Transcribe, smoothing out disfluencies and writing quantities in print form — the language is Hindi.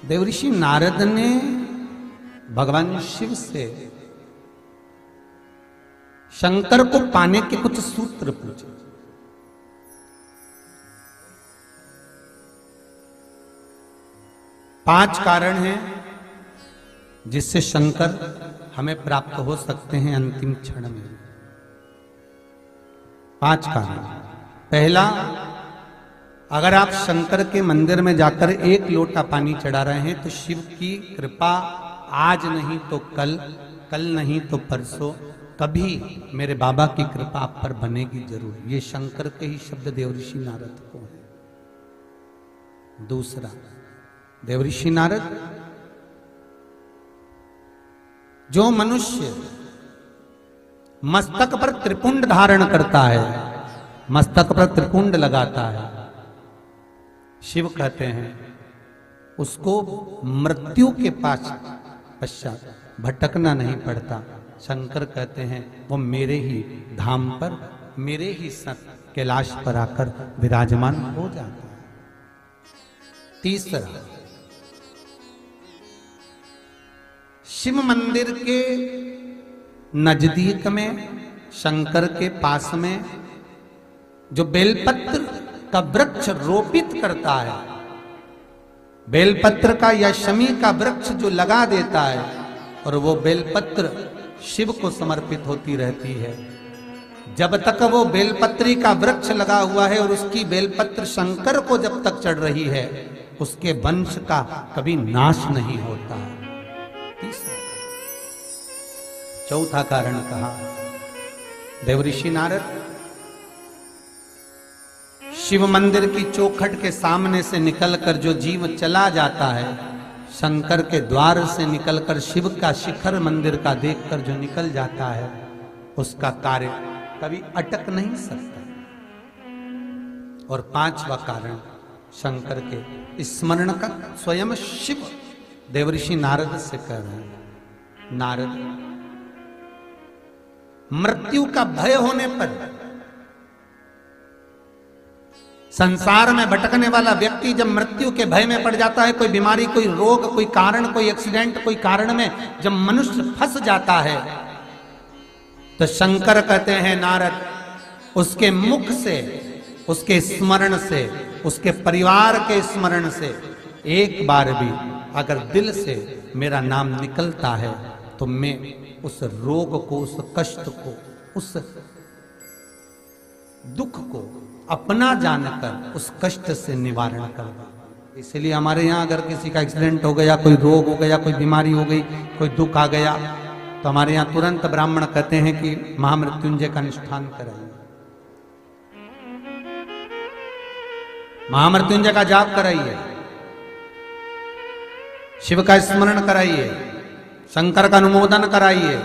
देवऋषि नारद ने भगवान शिव से शंकर को पाने के कुछ सूत्र पूछे। पांच कारण हैं जिससे शंकर हमें प्राप्त हो सकते हैं अंतिम क्षण में। पांच कारण। पहला, अगर आप शंकर के मंदिर में जाकर एक लोटा पानी चढ़ा रहे हैं तो शिव की कृपा आज नहीं तो कल, कल नहीं तो परसों, कभी मेरे बाबा की कृपा आप पर बनेगी जरूर। ये शंकर के ही शब्द देवऋषि नारद को है। दूसरा, देवऋषि नारद, जो मनुष्य मस्तक पर त्रिपुंड धारण करता है, मस्तक पर त्रिपुंड लगाता है, शिव कहते हैं उसको मृत्यु के पश्चात भटकना नहीं पड़ता। शंकर कहते हैं वो मेरे ही धाम पर, मेरे ही कैलाश पर आकर विराजमान हो जाता है। तीसरा, शिव मंदिर के नजदीक में, शंकर के पास में जो बेलपत्र का वृक्ष रोपित करता है, बेलपत्र का या शमी का वृक्ष जो लगा देता है और वो बेलपत्र शिव को समर्पित होती रहती है, जब तक वो बेलपत्री का वृक्ष लगा हुआ है और उसकी बेलपत्र शंकर को जब तक चढ़ रही है, उसके वंश का कभी नाश नहीं होता है। चौथा कारण कहा देवऋषि नारद, शिव मंदिर की चौखट के सामने से निकलकर जो जीव चला जाता है, शंकर के द्वार से निकलकर शिव का शिखर मंदिर का देखकर जो निकल जाता है, उसका कार्य कभी अटक नहीं सकता। और पांचवा कारण शंकर के स्मरण का स्वयं शिव देवऋषि नारद से कह रहे हैं। नारद, मृत्यु का भय होने पर संसार में भटकने वाला व्यक्ति जब मृत्यु के भय में पड़ जाता है, कोई बीमारी, कोई रोग, कोई कारण, कोई एक्सीडेंट, कोई कारण में जब मनुष्य फंस जाता है, तो शंकर कहते हैं नारद, उसके मुख से, उसके स्मरण से, उसके परिवार के स्मरण से एक बार भी अगर दिल से मेरा नाम निकलता है तो मैं उस रोग को, उस कष्ट को, उस दुख को अपना जानकर उस कष्ट से निवारण कर दे। इसलिए हमारे यहाँ अगर किसी का एक्सीडेंट हो गया, कोई रोग हो गया, कोई बीमारी हो गई, कोई दुख आ गया, तो हमारे यहाँ तुरंत ब्राह्मण कहते हैं कि महामृत्युंजय का अनुष्ठान कराइए, महामृत्युंजय का जाप कराइए, शिव का स्मरण कराइए, शंकर का अनुमोदन कराइए,